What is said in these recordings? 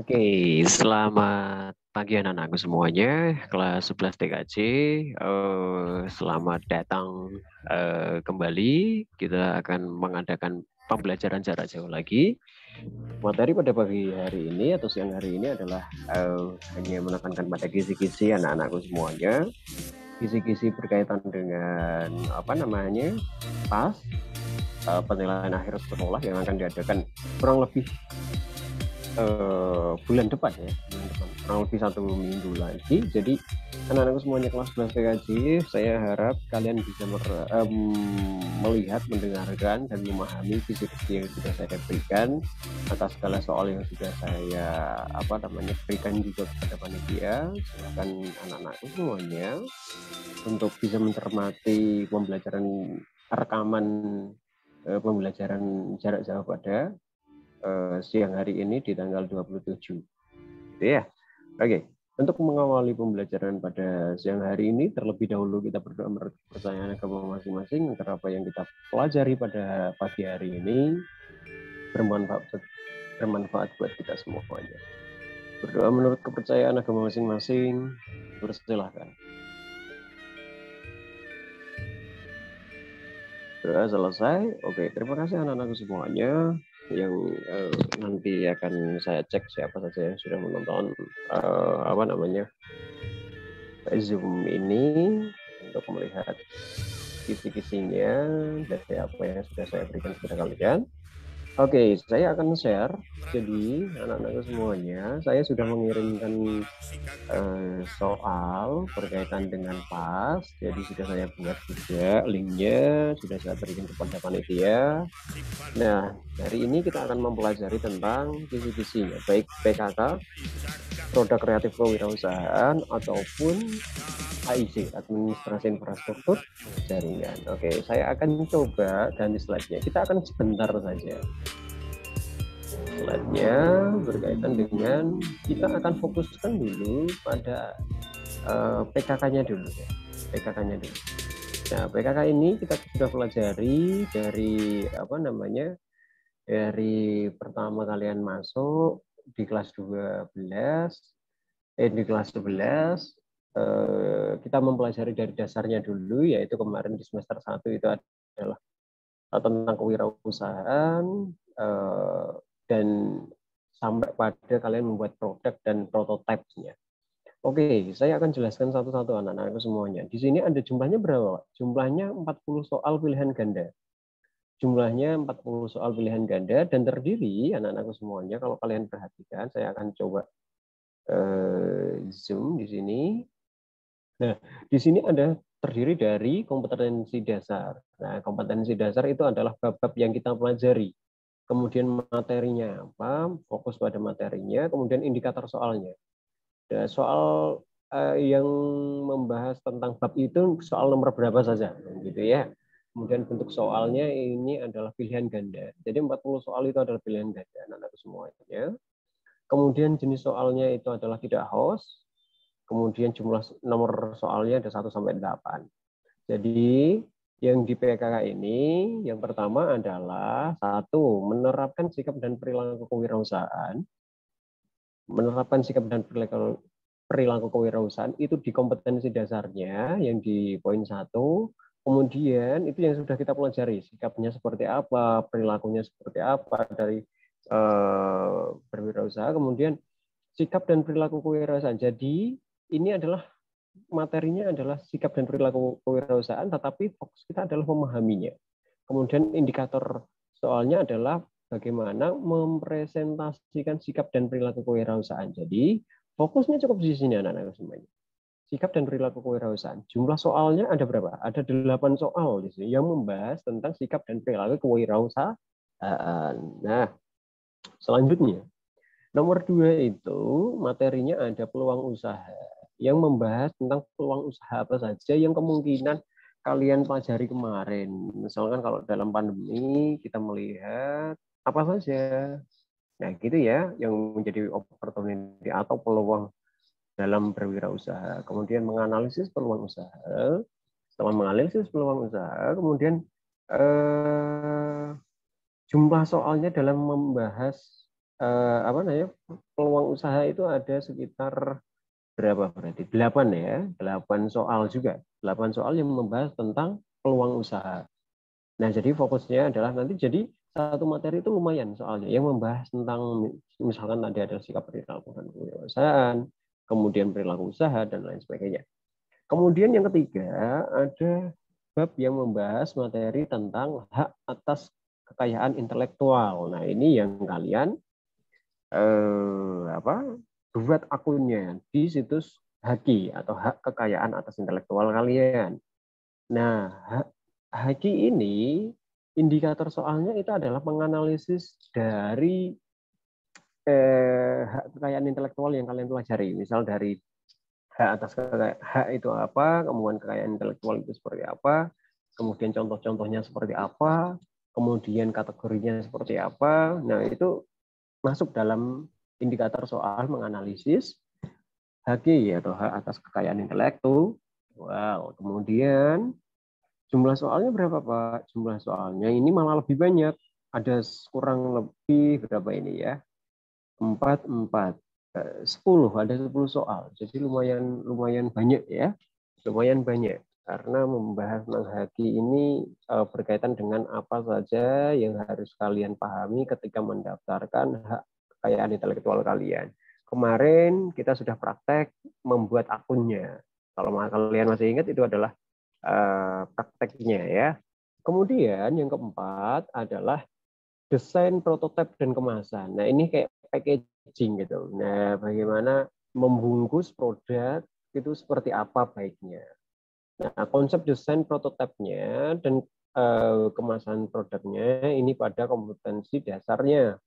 Oke, selamat pagi anak-anakku semuanya, kelas 11 TKJ. Selamat datang kembali. Kita akan mengadakan pembelajaran jarak jauh lagi. Materi pada pagi hari ini atau siang hari ini adalah hanya menekankan pada kisi-kisi anak-anakku semuanya. Kisi-kisi berkaitan dengan PAS, penilaian akhir sekolah yang akan diadakan kurang lebih bulan depan ya, kurang lebih 1 minggu lagi. Jadi anak-anakku semuanya kelas 11 TKJ, saya harap kalian bisa melihat, mendengarkan, dan memahami kisi-kisi yang sudah saya berikan atas segala soal yang sudah saya berikan juga kepada panitia. Silakan anak-anakku semuanya untuk bisa mencermati pembelajaran rekaman pembelajaran jarak jauh pada siang hari ini di tanggal 27. Ya. Oke. Untuk mengawali pembelajaran pada siang hari ini, terlebih dahulu kita berdoa menurut kepercayaan agama masing-masing agar apa yang kita pelajari pada pagi hari ini bermanfaat buat kita semuanya. Berdoa menurut kepercayaan agama masing-masing. Persilahkan. Doa selesai. Oke, terima kasih anak-anakku semuanya yang nanti akan saya cek siapa saja yang sudah menonton Zoom ini untuk melihat kisi-kisinya dari apa yang sudah saya berikan kepada kalian. Oke, saya akan share. Jadi anak-anakku semuanya, saya sudah mengirimkan soal berkaitan dengan PAS. Jadi sudah saya buat juga linknya, sudah saya berikan kepada panitia. Nah, hari ini kita akan mempelajari tentang kisi-kisinya, baik PKK, produk kreatif kewirausahaan, ataupun AIC, administrasi infrastruktur jaringan. Oke, saya akan coba ganti slide-nya. Kita akan sebentar saja. Slide-nya berkaitan dengan, kita akan fokuskan dulu pada PKK-nya dulu ya. PKK-nya dulu. Nah, PKK ini kita sudah pelajari dari dari pertama kalian masuk di kelas 12, di kelas 11 kita mempelajari dari dasarnya dulu, yaitu kemarin di semester 1 itu adalah tentang kewirausahaan, dan sampai pada kalian membuat produk dan prototipenya. Oke, saya akan jelaskan satu-satu anak-anakku semuanya. Di sini ada jumlahnya berapa? Jumlahnya 40 soal pilihan ganda. Jumlahnya 40 soal pilihan ganda dan terdiri, anak-anakku semuanya, kalau kalian perhatikan, saya akan coba zoom di sini. Nah, di sini ada terdiri dari kompetensi dasar. Nah, kompetensi dasar itu adalah bab-bab yang kita pelajari. Kemudian materinya apa, fokus pada materinya, kemudian indikator soalnya. Nah, soal yang membahas tentang bab itu soal nomor berapa saja, gitu ya. Kemudian bentuk soalnya ini adalah pilihan ganda. Jadi 40 soal itu adalah pilihan ganda, anak-anak semuanya. Kemudian jenis soalnya itu adalah tidak host. Kemudian jumlah nomor soalnya ada 1 sampai 8. Jadi yang di PKK ini yang pertama adalah 1, menerapkan sikap dan perilaku kewirausahaan. Menerapkan sikap dan perilaku kewirausahaan itu di kompetensi dasarnya yang di poin 1. Kemudian itu yang sudah kita pelajari, sikapnya seperti apa, perilakunya seperti apa dari berwirausaha, kemudian sikap dan perilaku kewirausahaan. Jadi ini adalah materinya adalah sikap dan perilaku kewirausahaan, tetapi fokus kita adalah memahaminya. Kemudian indikator soalnya adalah bagaimana mempresentasikan sikap dan perilaku kewirausahaan. Jadi fokusnya cukup di sini anak-anak semuanya. Sikap dan perilaku kewirausahaan. Jumlah soalnya ada berapa? Ada 8 soal di sini yang membahas tentang sikap dan perilaku kewirausahaan. Nah, selanjutnya nomor 2 itu materinya ada peluang usaha yang membahas tentang peluang usaha apa saja yang kemungkinan kalian pelajari kemarin. Misalkan kalau dalam pandemi kita melihat apa saja. Nah, gitu ya yang menjadi opportunity atau peluang dalam berwirausaha. Kemudian menganalisis peluang usaha. Setelah menganalisis peluang usaha, kemudian jumlah soalnya dalam membahas apa namanya peluang usaha itu ada sekitar berapa berarti? 8 ya, 8 soal juga. 8 soal yang membahas tentang peluang usaha. Nah, jadi fokusnya adalah nanti jadi satu materi itu lumayan soalnya yang membahas tentang misalkan tadi ada sikap perilaku dan kewirausahaan, kemudian perilaku usaha dan lain sebagainya. Kemudian yang ketiga ada bab yang membahas materi tentang hak atas kekayaan intelektual. Nah, ini yang kalian buat akunnya di situs Haki atau hak kekayaan atas intelektual kalian. Nah, Haki ini indikator soalnya itu adalah menganalisis dari hak kekayaan intelektual yang kalian pelajari. Misal dari hak atas hak itu apa, kemudian kekayaan intelektual itu seperti apa, kemudian contoh-contohnya seperti apa, kemudian kategorinya seperti apa. Nah, itu masuk dalam indikator soal menganalisis HG atau hak atas kekayaan intelektual. Kemudian jumlah soalnya berapa Pak? Jumlah soalnya ini malah lebih banyak. Ada kurang lebih berapa ini ya? 10, ada 10 soal. Jadi lumayan banyak ya. Lumayan banyak karena membahas tentang HG ini berkaitan dengan apa saja yang harus kalian pahami ketika mendaftarkan hak kekayaan intelektual kalian. Kemarin kita sudah praktek membuat akunnya. Kalau kalian masih ingat itu adalah prakteknya ya. Kemudian yang keempat adalah desain prototipe dan kemasan. Nah, ini kayak packaging gitu. Nah, bagaimana membungkus produk itu seperti apa baiknya. Nah, konsep desain prototipenya dan kemasan produknya ini pada kompetensi dasarnya.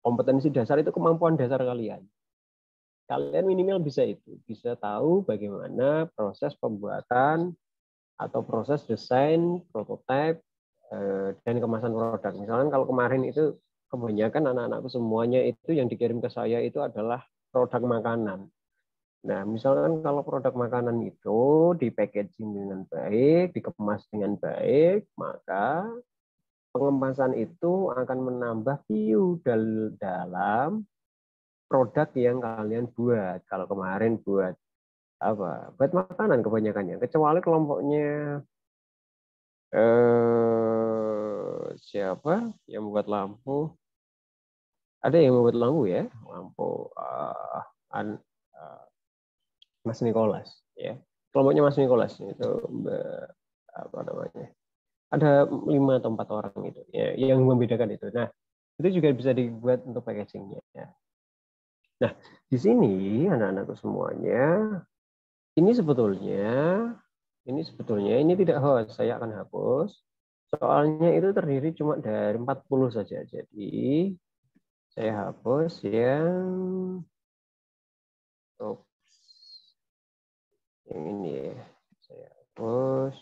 Kompetensi dasar itu kemampuan dasar kalian. Kalian minimal bisa itu, bisa tahu bagaimana proses pembuatan atau proses desain, prototipe, dan kemasan produk. Misalkan kalau kemarin itu kebanyakan anak-anakku semuanya itu yang dikirim ke saya itu adalah produk makanan. Nah, misalkan kalau produk makanan itu di packaging dengan baik, dikemas dengan baik, maka pengemasan itu akan menambah view dalam produk yang kalian buat. Kalau kemarin buat apa? Buat makanan kebanyakannya. Kecuali kelompoknya siapa yang membuat lampu? Ada yang membuat lampu ya, lampu Mas Nicholas ya. Kelompoknya Mas Nicholas itu apa namanya? Ada 5 atau 4 orang itu ya, yang membedakan itu. Nah, itu juga bisa dibuat untuk packagingnya. Nah, di sini anak-anakku semuanya, ini sebetulnya ini tidak host. Saya akan hapus. Soalnya itu terdiri cuma dari 40 saja. Jadi saya hapus yang yang ini ya. Saya hapus.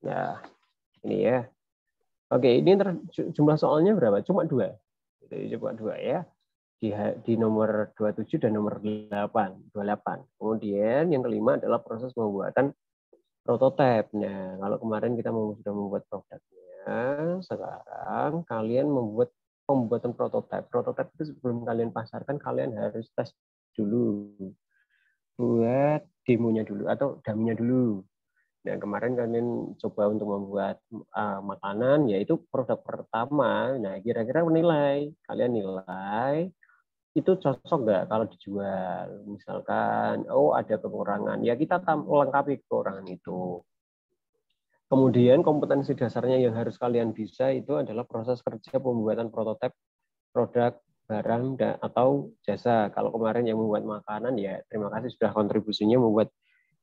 Nah, ini ya. Oke, ini jumlah soalnya berapa? Cuma 2. Jadi coba 2 ya. Di nomor 27 dan nomor 28. Kemudian yang kelima adalah proses pembuatan prototipe. Nah, kalau kemarin kita sudah membuat produknya, sekarang kalian membuat pembuatan prototipe. Prototipe itu sebelum kalian pasarkan, kalian harus tes dulu. Buat demonya dulu atau daminya dulu. Nah, kemarin kalian coba untuk membuat makanan, yaitu produk pertama. Nah, kira-kira menilai. Kalian nilai, itu cocok nggak kalau dijual? Misalkan, oh ada kekurangan. Ya, kita lengkapi kekurangan itu. Kemudian kompetensi dasarnya yang harus kalian bisa itu adalah proses kerja pembuatan prototipe produk, barang, atau jasa. Kalau kemarin yang membuat makanan, ya terima kasih sudah kontribusinya membuat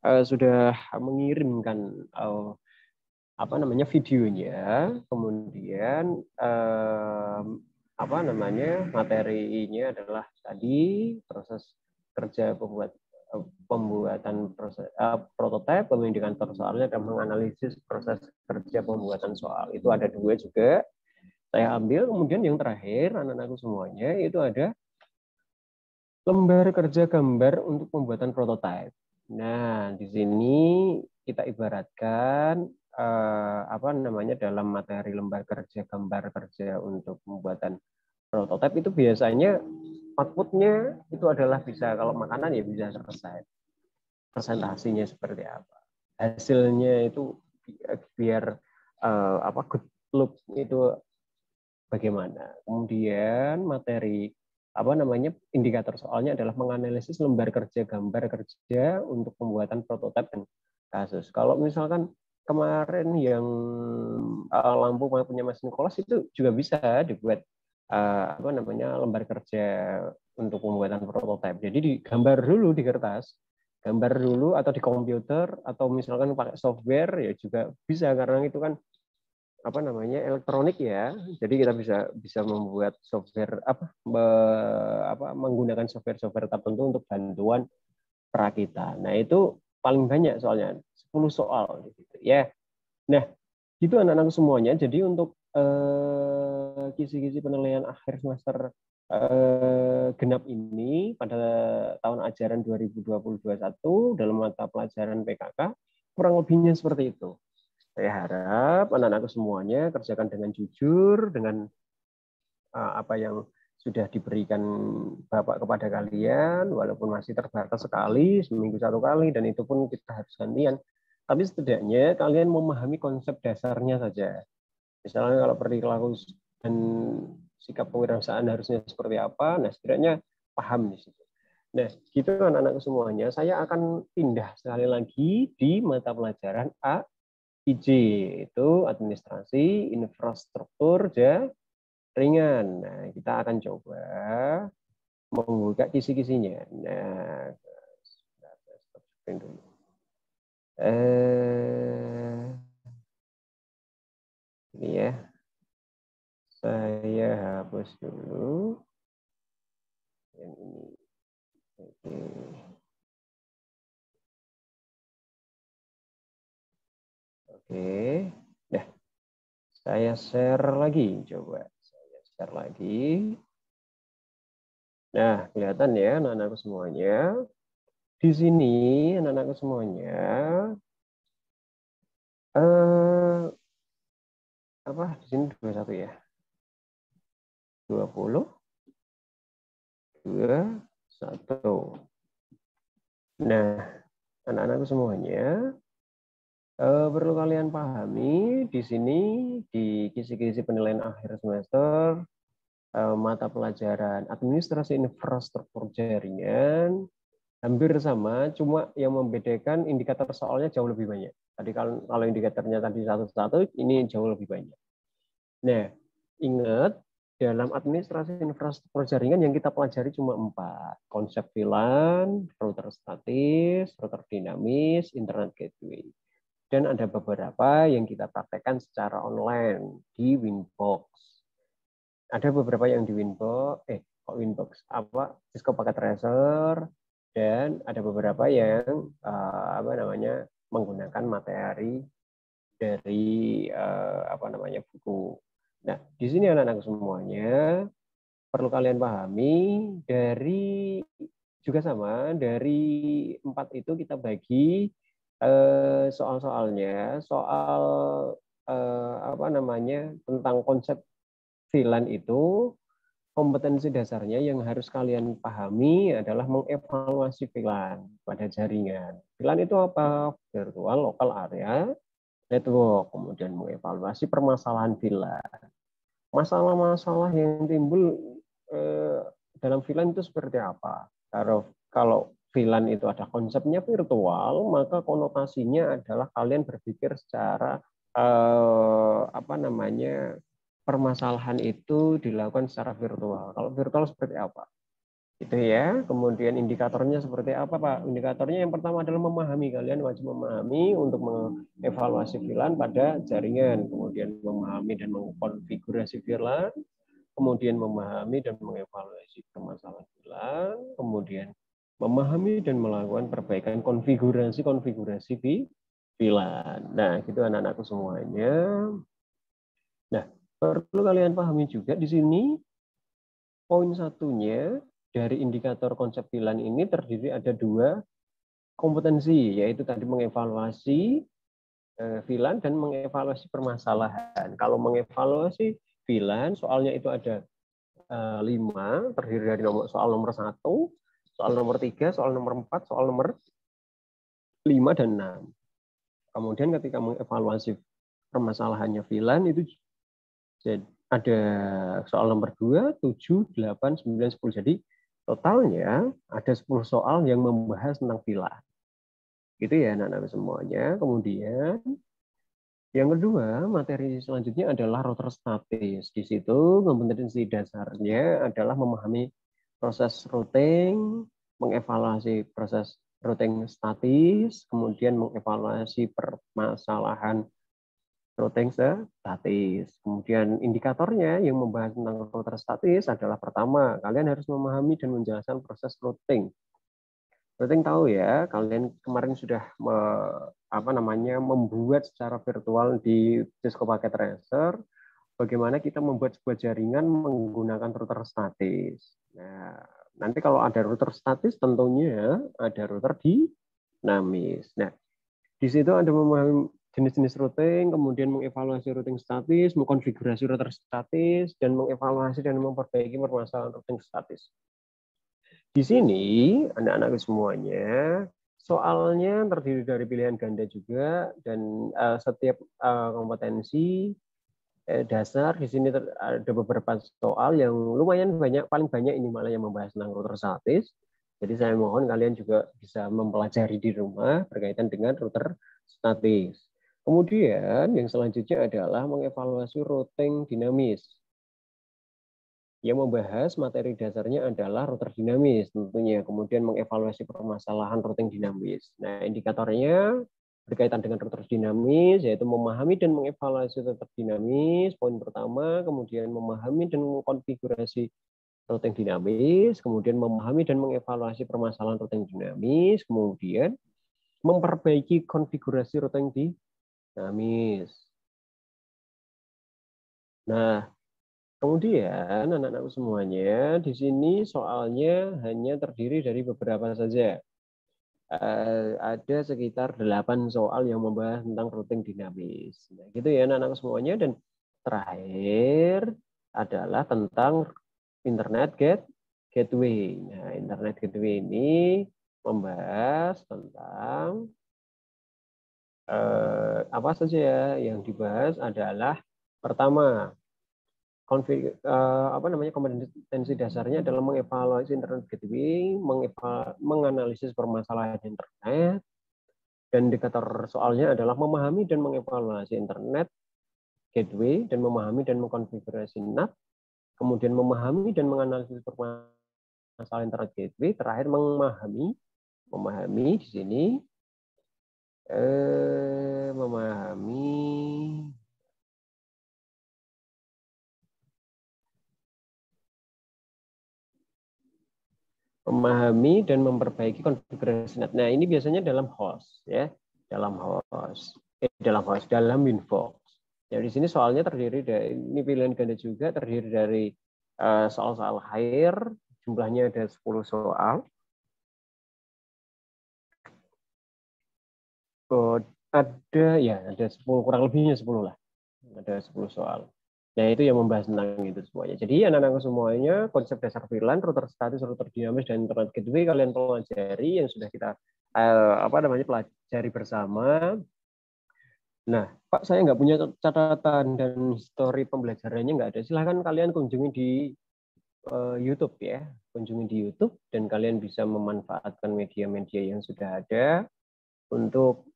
sudah mengirimkan apa namanya videonya, kemudian apa namanya materinya adalah tadi proses kerja pembuatan proses prototipe, kemudian indikator soalnya dan menganalisis proses kerja pembuatan soal. Itu ada 2 juga saya ambil. Kemudian yang terakhir anak-anakku semuanya itu ada lembar kerja gambar untuk pembuatan prototipe. Nah, di sini kita ibaratkan apa namanya dalam materi lembar kerja gambar kerja untuk pembuatan prototipe itu biasanya outputnya itu adalah bisa, kalau makanan ya bisa selesai. Presentasinya seperti apa, hasilnya itu biar apa good look itu bagaimana. Kemudian materi apa namanya indikator soalnya adalah menganalisis lembar kerja gambar kerja untuk pembuatan prototipe dan kasus. Kalau misalkan kemarin yang lampu punya Mas Nicholas itu juga bisa dibuat apa namanya lembar kerja untuk pembuatan prototipe. Jadi digambar dulu di kertas, gambar dulu atau di komputer atau misalkan pakai software ya juga bisa, karena itu kan apa namanya elektronik ya. Jadi kita bisa membuat software apa menggunakan software tertentu untuk bantuan perakitan. Nah, itu paling banyak soalnya 10 soal gitu ya. Nah, itu anak-anak semuanya. Jadi untuk kisi-kisi penilaian akhir semester genap ini pada tahun ajaran 2020-2021 dalam mata pelajaran PKK kurang lebihnya seperti itu. Saya harap anak-anakku semuanya kerjakan dengan jujur, dengan apa yang sudah diberikan Bapak kepada kalian, walaupun masih terbatas sekali, seminggu 1 kali, dan itu pun kita harus gantian. Tapi setidaknya kalian memahami konsep dasarnya saja. Misalnya kalau perilaku dan sikap kewirausahaan harusnya seperti apa, nah setidaknya paham di situ. Nah, gitu anak-anakku semuanya. Saya akan pindah sekali lagi di mata pelajaran A IJ, itu administrasi, infrastruktur, jaringan. Nah, kita akan coba membuka kisi-kisinya. Nah, stop dulu. Ini ya, saya hapus dulu yang ini. Oke. Oke. Nah, saya share lagi, coba. Saya share lagi. Nah, kelihatan ya anak-anakku semuanya. Di sini anak-anakku semuanya Eh, apa di sini 21 ya? 20, 21. Nah, anak-anakku semuanya, perlu kalian pahami di sini di kisi-kisi penilaian akhir semester, mata pelajaran administrasi infrastruktur jaringan hampir sama, cuma yang membedakan indikator soalnya jauh lebih banyak. Tadi kalau indikatornya tadi satu-satu, ini jauh lebih banyak. Nah, ingat dalam administrasi infrastruktur jaringan yang kita pelajari cuma 4. Konsep VLAN, router statis, router dinamis, internet gateway. Dan ada beberapa yang kita praktekkan secara online di Winbox. Ada beberapa yang di Winbox, Cisco Packet Tracer, dan ada beberapa yang menggunakan materi dari buku. Nah, di sini anak-anak semuanya perlu kalian pahami juga sama dari 4 itu kita bagi soal-soalnya tentang konsep VLAN itu. Kompetensi dasarnya yang harus kalian pahami adalah mengevaluasi VLAN pada jaringan. VLAN itu apa? Virtual Local Area Network. Kemudian mengevaluasi permasalahan VLAN. Masalah-masalah yang timbul dalam VLAN itu seperti apa? Kalau VLAN itu ada konsepnya virtual, maka konotasinya adalah kalian berpikir secara permasalahan itu dilakukan secara virtual. Kalau virtual seperti apa? Itu ya. Kemudian indikatornya seperti apa, Pak? Indikatornya yang pertama adalah memahami. Kalian wajib memahami untuk mengevaluasi VLAN pada jaringan. Kemudian memahami dan mengkonfigurasi VLAN. Kemudian memahami dan mengevaluasi permasalahan VLAN. Kemudian memahami dan melakukan perbaikan konfigurasi VLAN. Nah, itu anak-anakku semuanya. Nah, perlu kalian pahami juga di sini poin satunya dari indikator konsep VLAN ini terdiri ada 2 kompetensi, yaitu tadi mengevaluasi VLAN dan mengevaluasi permasalahan. Kalau mengevaluasi VLAN, soalnya itu ada 5, terdiri dari soal nomor 1, soal nomor 3, soal nomor 4, soal nomor 5 dan 6. Kemudian ketika mengevaluasi permasalahannya VLAN itu jadi ada soal nomor 2, 7, 8, 9, 10. Jadi totalnya ada 10 soal yang membahas tentang VLAN. Gitu ya anak-anak semuanya. Kemudian yang kedua, materi selanjutnya adalah router statis. Di situ kompetensi dasarnya adalah memahami proses routing, mengevaluasi proses routing statis, kemudian mengevaluasi permasalahan routing statis. Kemudian indikatornya yang membahas tentang router statis adalah pertama, kalian harus memahami dan menjelaskan proses routing. Routing tahu ya, kalian kemarin sudah membuat secara virtual di Cisco Packet Tracer, bagaimana kita membuat sebuah jaringan menggunakan router statis. Nah, nanti kalau ada router statis tentunya ada router dinamis. Nah, di situ ada memahami jenis-jenis routing, kemudian mengevaluasi routing statis, mengkonfigurasi router statis, dan mengevaluasi dan memperbaiki permasalahan routing statis. Di sini, anak-anak semuanya, soalnya terdiri dari pilihan ganda juga, dan setiap kompetensi dasar di sini ada beberapa soal yang lumayan banyak, paling banyak ini malah yang membahas tentang router statis. Jadi saya mohon kalian juga bisa mempelajari di rumah berkaitan dengan router statis. Kemudian yang selanjutnya adalah mengevaluasi routing dinamis. Yang membahas materi dasarnya adalah router dinamis tentunya. Kemudian mengevaluasi permasalahan routing dinamis. Nah, indikatornya berkaitan dengan router dinamis, yaitu memahami dan mengevaluasi router dinamis, poin pertama, kemudian memahami dan mengkonfigurasi routing dinamis, kemudian memahami dan mengevaluasi permasalahan routing dinamis, kemudian memperbaiki konfigurasi routing dinamis. Nah, kemudian anak-anak semuanya di sini soalnya hanya terdiri dari beberapa saja. ada sekitar 8 soal yang membahas tentang routing dinamis. Nah, gitu ya anak-anak semuanya. Dan terakhir adalah tentang internet gateway. Nah, internet gateway ini membahas tentang apa saja ya. Yang dibahas adalah pertama, kompetensi dasarnya adalah mengevaluasi internet gateway, menganalisis permasalahan internet, dan indikator soalnya adalah memahami dan mengevaluasi internet gateway, dan memahami dan mengkonfigurasi NAT, kemudian memahami dan menganalisis permasalahan internet gateway, terakhir memahami di sini memahami dan memperbaiki konfigurasi NAT. Nah, ini biasanya dalam host ya, dalam Winfox. Ya, di sini soalnya terdiri dari, ini pilihan ganda juga, terdiri dari soal-soal higher, jumlahnya ada 10 soal. Ada 10, kurang lebihnya 10 lah. Ada 10 soal. Nah, itu yang membahas tentang itu semuanya. Jadi anak-anak semuanya, konsep dasar VLAN, router statis, router dinamis, dan internet gateway kalian pelajari yang sudah kita pelajari bersama. Nah, Pak, saya nggak punya catatan dan histori pembelajarannya nggak ada. Silahkan kalian kunjungi di YouTube ya, kunjungi di YouTube, dan kalian bisa memanfaatkan media-media yang sudah ada untuk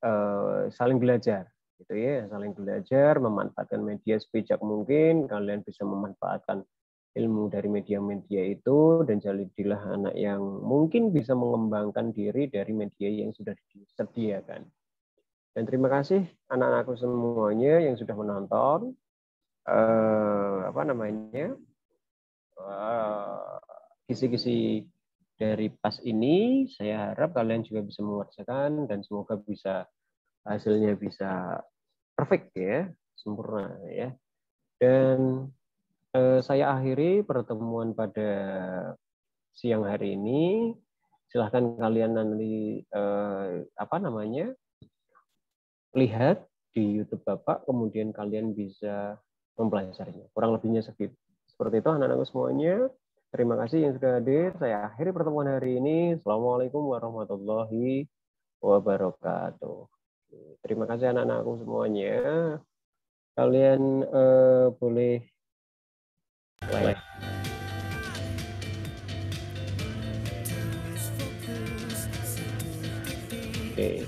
saling belajar, gitu ya, saling belajar, memanfaatkan media sebijak mungkin. Kalian bisa memanfaatkan ilmu dari media-media itu, dan jadilah anak yang mungkin bisa mengembangkan diri dari media yang sudah disediakan. Dan terima kasih anak-anakku semuanya yang sudah menonton kisi-kisi dari PAS ini. Saya harap kalian juga bisa mengerjakan dan semoga hasilnya bisa perfect ya, sempurna ya. Dan saya akhiri pertemuan pada siang hari ini. Silahkan kalian nanti lihat di YouTube Bapak, kemudian kalian bisa mempelajarinya. Kurang lebihnya seperti itu anak-anak semuanya. Terima kasih yang sudah hadir. Saya akhiri pertemuan hari ini. Assalamualaikum warahmatullahi wabarakatuh. Terima kasih anak-anakku semuanya. Kalian boleh like. Oke.